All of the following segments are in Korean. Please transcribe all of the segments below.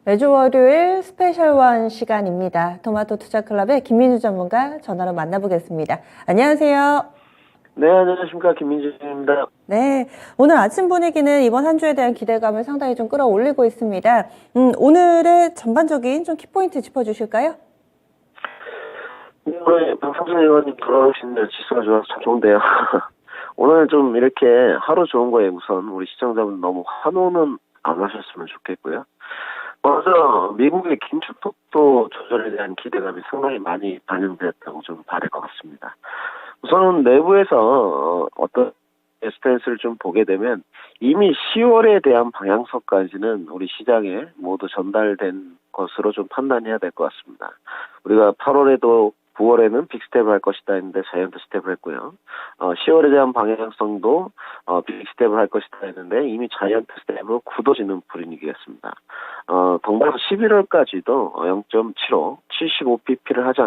매주 월요일 스페셜1 시간입니다. 토마토 투자클럽의 김민주 전문가 전화로 만나보겠습니다. 안녕하세요. 네, 안녕하십니까. 김민주입니다. 네, 오늘 아침 분위기는 이번 한 주에 대한 기대감을 상당히 좀 끌어올리고 있습니다. 오늘의 전반적인 좀 키포인트 짚어주실까요? 오늘 박상준 의원님 돌아오신 날 지수가 좋아서 참 좋은데요. 오늘 좀 이렇게 하루 좋은 거에 우선 우리 시청자분 너무 환호는 안 하셨으면 좋겠고요. 먼저 미국의 긴축 속도 조절에 대한 기대감이 상당히 많이 반영되었다고 좀 봐야 될 것 같습니다. 우선은 내부에서 어떤 스탠스를 좀 보게 되면 이미 10월에 대한 방향성까지는 우리 시장에 모두 전달된 것으로 좀 판단해야 될 것 같습니다. 우리가 8월에도 9월에는 빅스텝을 할 것이다 했는데 자이언트 스텝을 했고요. 10월에 대한 방향성도 빅스텝을 할 것이다 했는데 이미 자이언트 스텝으로 굳어지는 분위기였습니다. 동반해서 11월까지도 0.75, 75pp를 하지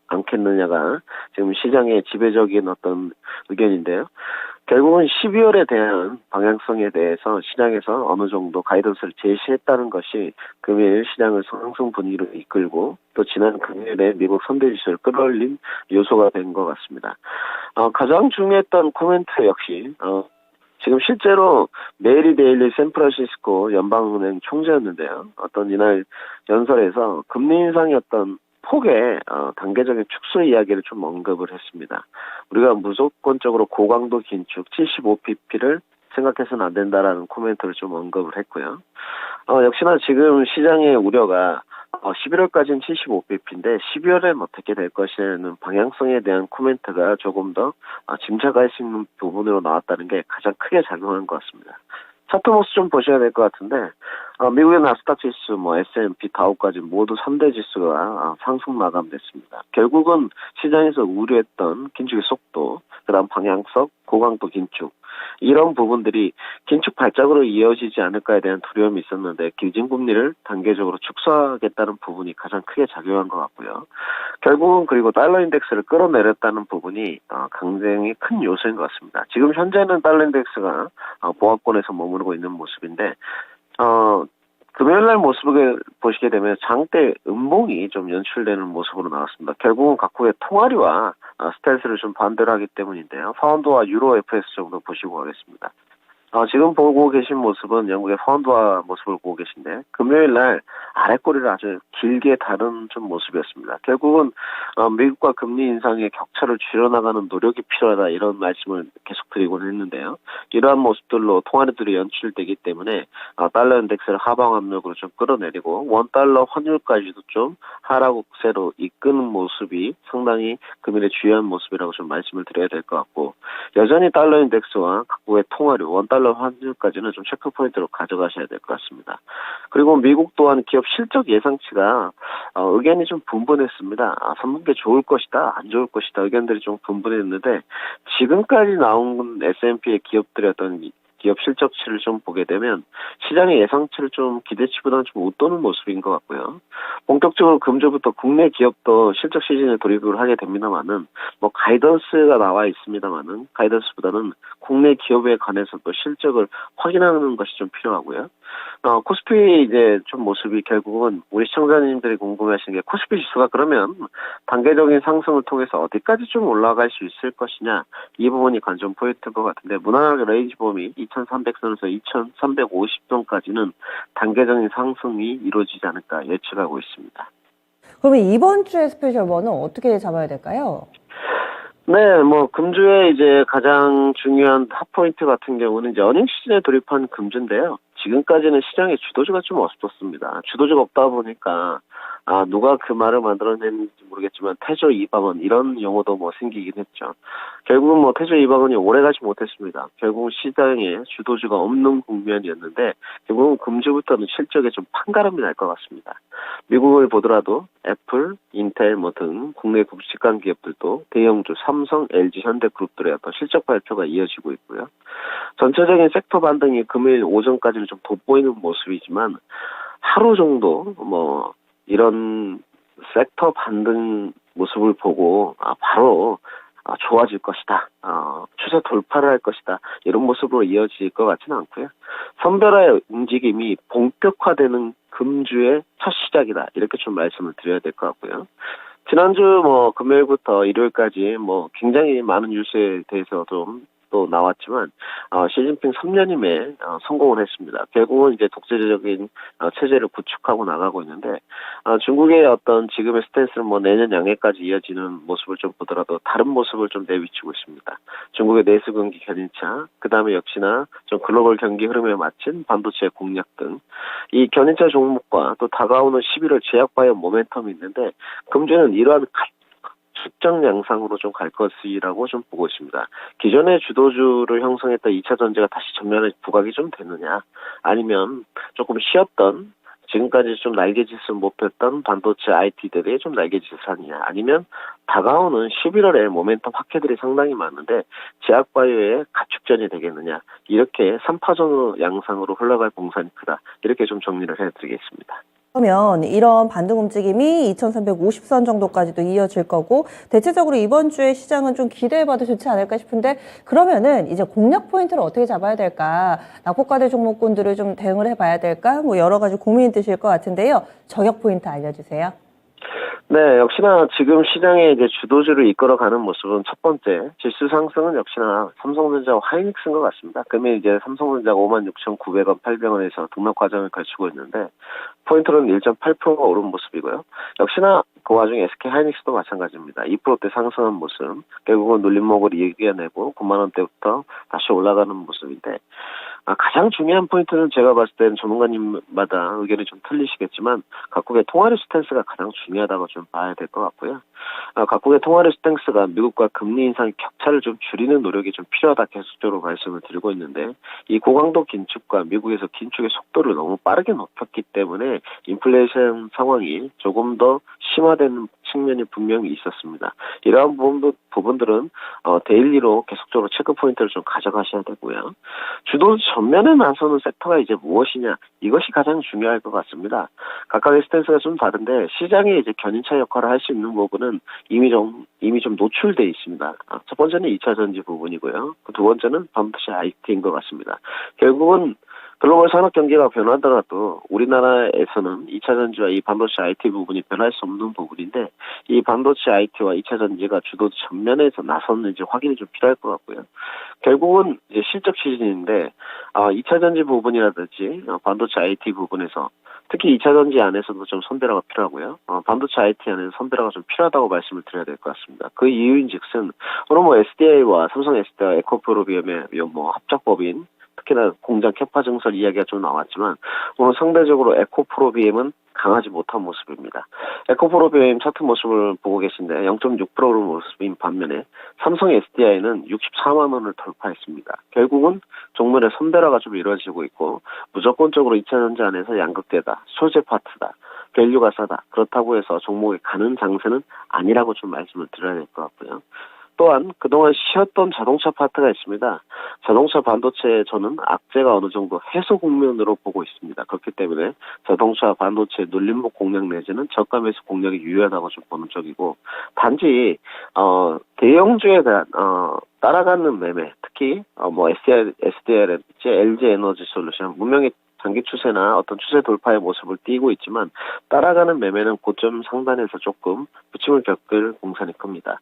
않겠느냐가 지금 시장의 지배적인 어떤 의견인데요. 결국은 12월에 대한 방향성에 대해서 시장에서 어느 정도 가이던스를 제시했다는 것이 금일 시장을 상승 분위기로 이끌고 또 지난 금요일에 미국 선대지수를 끌어올린 요소가 된 것 같습니다. 가장 중요했던 코멘트 역시 지금 실제로 메리 데일리 샌프란시스코 연방은행 총재였는데요. 어떤 이날 연설에서 금리 인상이었던 폭의 단계적인 축소 이야기를 좀 언급을 했습니다. 우리가 무조건적으로 고강도 긴축 75pp를 생각해서는 안 된다라는 코멘트를 좀 언급을 했고요. 역시나 지금 시장의 우려가 11월까지는 75pp인데 12월엔 어떻게 될 것이라는 방향성에 대한 코멘트가 조금 더 짐작할 수 있는 부분으로 나왔다는 게 가장 크게 작용한 것 같습니다. 차트 모습 좀 보셔야 될 것 같은데 미국의 나스닥 지수, S&P, 다우까지 모두 3대 지수가 상승 마감됐습니다. 결국은 시장에서 우려했던 긴축의 속도, 그다음 방향성, 고강도 긴축 이런 부분들이 긴축 발작으로 이어지지 않을까에 대한 두려움이 있었는데 기준금리를 단계적으로 축소하겠다는 부분이 가장 크게 작용한 것 같고요. 결국은 그리고 달러 인덱스를 끌어내렸다는 부분이 굉장히 큰 요소인 것 같습니다. 지금 현재는 달러 인덱스가 보합권에서 머무르고 있는 모습인데 금요일날 모습을 보시게 되면 장대 음봉이 좀 연출되는 모습으로 나왔습니다. 결국은 각국의 통화리와 스탠스를 좀 반대로 하기 때문인데요. 파운드와 유로 FS 정도 보시고 가겠습니다. 지금 보고 계신 모습은 영국의 파운드화 모습을 보고 계신데 금요일 날 아랫꼬리를 아주 길게 다룬 좀 모습이었습니다. 결국은 미국과 금리 인상의 격차를 줄여나가는 노력이 필요하다 이런 말씀을 계속 드리곤 했는데요. 이러한 모습들로 통화리들이 연출되기 때문에 달러 인덱스를 하방 압력으로 좀 끌어내리고 원달러 환율까지도 좀 하락세로 이끄는 모습이 상당히 금일의 주요한 모습이라고 좀 말씀을 드려야 될 것 같고 여전히 달러 인덱스와 각국의 통화리 원달러 환율까지는 좀 체크 포인트로 가져가셔야 될 것 같습니다. 그리고 미국 또한 기업 실적 예상치가 의견이 좀 분분했습니다. 3분기 좋을 것이다, 안 좋을 것이다 의견들이 좀 분분했는데 지금까지 나온 S&P의 기업들의 어떤 기업 실적치를 좀 보게 되면 시장의 예상치를 좀 기대치보다는 좀 웃도는 모습인 것 같고요. 본격적으로 금주부터 국내 기업도 실적 시즌에 돌입을 하게 됩니다만은 가이던스가 나와 있습니다만은 가이던스보다는 국내 기업에 관해서도 실적을 확인하는 것이 좀 필요하고요. 코스피 이제 좀 모습이 결국은 우리 시청자님들이 궁금해하시는 게 코스피 지수가 그러면 단계적인 상승을 통해서 어디까지 좀 올라갈 수 있을 것이냐 이 부분이 관전 포인트인 것 같은데 무난하게 레인지 범위 2300선에서 2350선까지는 단계적인 상승이 이루어지지 않을까 예측하고 있습니다. 그러면 이번 주의 스페셜1은 어떻게 잡아야 될까요? 네, 금주의 이제 가장 중요한 핫포인트 같은 경우는 이제 어닝 시즌에 돌입한 금주인데요. 지금까지는 시장의 주도주가 좀 없었습니다. 주도주가 없다 보니까 누가 그 말을 만들어냈는지 모르겠지만 태조 이방원 이런 용어도 생기긴 했죠. 결국은 태조 이방원이 오래가지 못했습니다. 결국은 시장에 주도주가 없는 국면이었는데 결국은 금주부터는 실적에 좀 판가름이 날 것 같습니다. 미국을 보더라도 애플, 인텔 등 국내 굵직한 기업들도 대형주 삼성, LG, 현대그룹들의 어떤 실적 발표가 이어지고 있고요. 전체적인 섹터 반등이 금요일 오전까지는 좀 돋보이는 모습이지만 하루 정도 이런 섹터 반등 모습을 보고 바로 좋아질 것이다. 추세 돌파를 할 것이다. 이런 모습으로 이어질 것 같지는 않고요. 선별화의 움직임이 본격화되는 금주의 첫 시작이다. 이렇게 좀 말씀을 드려야 될 것 같고요. 지난주 금요일부터 일요일까지 굉장히 많은 뉴스에 대해서 좀 또 나왔지만 시진핑 3년임에 성공을 했습니다. 결국은 이제 독재적인 체제를 구축하고 나가고 있는데 중국의 어떤 지금의 스탠스는 내년 양해까지 이어지는 모습을 좀 보더라도 다른 모습을 좀 내비치고 있습니다. 중국의 내수 경기 견인차, 그 다음에 역시나 좀 글로벌 경기 흐름에 맞춘 반도체 공략 등 이 견인차 종목과 또 다가오는 11월 제약바이오 모멘텀이 있는데 금주는 이러한 특정 양상으로 좀 갈 것이라고 좀 보고 있습니다. 기존의 주도주를 형성했던 2차 전지가 다시 전면에 부각이 좀 되느냐, 아니면 조금 쉬었던 지금까지 좀 날개짓을 못 폈던 반도체 IT들이 좀 날개짓을 하느냐, 아니면 다가오는 11월에 모멘텀 확해들이 상당히 많은데 제약바이오의 가축전이 되겠느냐, 이렇게 3파전 양상으로 흘러갈 공산이 크다. 이렇게 좀 정리를 해드리겠습니다. 그러면 이런 반등 움직임이 2350선 정도까지도 이어질 거고, 대체적으로 이번 주에 시장은 좀 기대해봐도 좋지 않을까 싶은데, 그러면은 이제 공략 포인트를 어떻게 잡아야 될까? 낙폭과대 종목군들을 좀 대응을 해봐야 될까? 여러 가지 고민이 드실 것 같은데요. 저격 포인트 알려주세요. 네, 역시나 지금 시장의 이제 주도주를 이끌어가는 모습은 첫 번째, 지수 상승은 역시나 삼성전자와 하이닉스인 것 같습니다. 그러면 이제 삼성전자가 56,900원, 800원에서 등락 과정을 거치고 있는데, 포인트는 1.8%가 오른 모습이고요. 역시나 그 와중에 SK 하이닉스도 마찬가지입니다. 2%대 상승한 모습, 결국은 눌림목을 이겨내고 9만원대부터 다시 올라가는 모습인데, 가장 중요한 포인트는 제가 봤을 때는 전문가님마다 의견이 좀 틀리시겠지만 각국의 통화리 스탠스가 가장 중요하다고 좀 봐야 될 것 같고요. 각국의 통화리 스탠스가 미국과 금리 인상 격차를 좀 줄이는 노력이 좀 필요하다 계속적으로 말씀을 드리고 있는데, 이 고강도 긴축과 미국에서 긴축의 속도를 너무 빠르게 높였기 때문에 인플레이션 상황이 조금 더 심화되는 측면이 분명히 있었습니다. 이러한 부분들은 데일리로 계속적으로 체크 포인트를 좀 가져가셔야 되고요. 주도 전면에 나서는 섹터가 이제 무엇이냐, 이것이 가장 중요할 것 같습니다. 각각의 스탠스가 좀 다른데 시장에 이제 견인차 역할을 할 수 있는 부분은 이미 좀 노출돼 있습니다. 첫 번째는 2차 전지 부분이고요. 두 번째는 반도체 IT인 것 같습니다. 결국은 글로벌 산업 경기가 변하더라도 우리나라에서는 2차 전지와 이 반도체 IT 부분이 변할 수 없는 부분인데, 이 반도체 IT와 2차 전지가 주도 전면에서 나섰는지 확인이 좀 필요할 것 같고요. 결국은 이제 실적 시즌인데 2차 전지 부분이라든지 반도체 IT 부분에서 특히 2차 전지 안에서도 좀 선별화가 필요하고요. 반도체 IT 안에서 선별화가 좀 필요하다고 말씀을 드려야 될 것 같습니다. 그 이유인즉슨 오늘 SDI와 삼성 SDI와 에코프로비움의 합작법인, 특히나 공장 캐파 증설 이야기가 좀 나왔지만 오늘 상대적으로 에코프로비엠은 강하지 못한 모습입니다. 에코프로비엠 차트 모습을 보고 계신데 0.6% 오른 모습인 반면에 삼성 SDI는 64만 원을 돌파했습니다. 결국은 종목의 선별화가 좀 이루어지고 있고 무조건적으로 2차 전지 안에서 양극대다, 소재 파트다, 밸류가 싸다, 그렇다고 해서 종목이 가는 장세는 아니라고 좀 말씀을 드려야 될 것 같고요. 또한 그동안 쉬었던 자동차 파트가 있습니다. 자동차 반도체 저는 악재가 어느 정도 해소 국면으로 보고 있습니다. 그렇기 때문에 자동차 반도체 눌림목 공략 내지는 저가 매수 공략이 유효하다고 좀 보는 쪽이고, 단지 대형주에 대한 따라가는 매매, 특히 SDI라든지 LG 에너지 솔루션 분명히 단기 추세나 어떤 추세 돌파의 모습을 띠고 있지만 따라가는 매매는 고점 상단에서 조금 부침을 겪을 공산이 큽니다.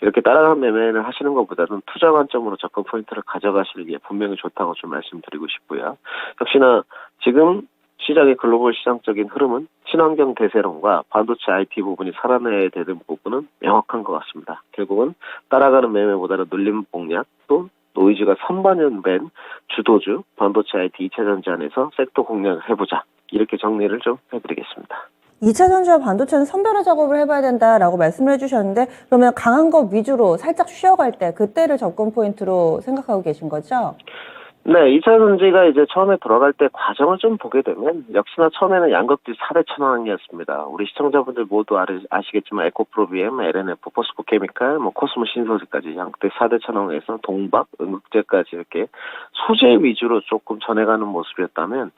이렇게 따라가는 매매를 하시는 것보다는 투자 관점으로 접근 포인트를 가져가시는 게 분명히 좋다고 좀 말씀드리고 싶고요. 역시나 지금 시장의 글로벌 시장적인 흐름은 친환경 대세론과 반도체 IT 부분이 살아내야 되는 부분은 명확한 것 같습니다. 결국은 따라가는 매매보다는 눌림 공략, 또 노이즈가 선반영된 주도주 반도체 IT 2차 전지 안에서 섹터 공략을 해보자, 이렇게 정리를 좀 해드리겠습니다. 2차 전지와 반도체는 선별화 작업을 해봐야 된다라고 말씀을 해주셨는데, 그러면 강한 것 위주로 살짝 쉬어갈 때 그때를 접근 포인트로 생각하고 계신 거죠? 네, 2차 전지가 이제 처음에 들어갈 때 과정을 좀 보게 되면 역시나 처음에는 양극재 4대 천왕이었습니다. 우리 시청자분들 모두 아시겠지만 에코프로비엠, LNF, 포스코케미칼, 코스모 신소재까지 양극재 4대 천왕에서 동박, 음극재까지 이렇게 소재 위주로 조금 전해가는 모습이었다면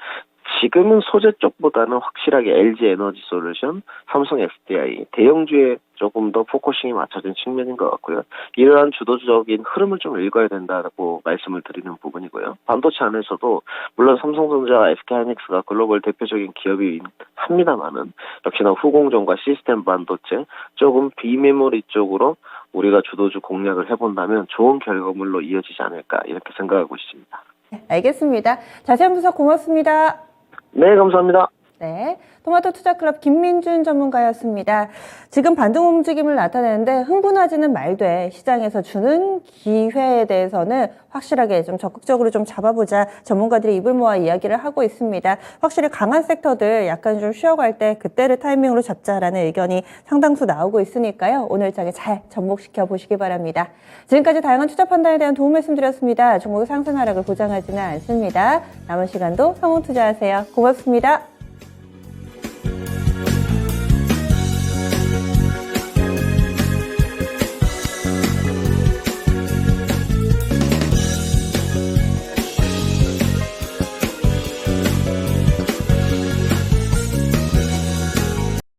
지금은 소재 쪽보다는 확실하게 LG 에너지 솔루션, 삼성 SDI, 대형주에 조금 더 포커싱이 맞춰진 측면인 것 같고요. 이러한 주도적인 흐름을 좀 읽어야 된다고 말씀을 드리는 부분이고요. 반도체 안에서도 물론 삼성전자와 SK하이닉스가 글로벌 대표적인 기업이긴 합니다만은 역시나 후공정과 시스템 반도체, 조금 비메모리 쪽으로 우리가 주도주 공략을 해본다면 좋은 결과물로 이어지지 않을까 이렇게 생각하고 있습니다. 알겠습니다. 자세한 분석 고맙습니다. 네, 감사합니다. 네, 토마토 투자클럽 김민준 전문가였습니다. 지금 반등 움직임을 나타내는데 흥분하지는 말되 시장에서 주는 기회에 대해서는 확실하게 좀 적극적으로 좀 잡아보자 전문가들이 입을 모아 이야기를 하고 있습니다. 확실히 강한 섹터들 약간 좀 쉬어갈 때 그때를 타이밍으로 잡자라는 의견이 상당수 나오고 있으니까요. 오늘 장에 잘 접목시켜 보시기 바랍니다. 지금까지 다양한 투자 판단에 대한 도움 말씀드렸습니다. 종목의 상승 하락을 보장하지는 않습니다. 남은 시간도 성공 투자하세요. 고맙습니다.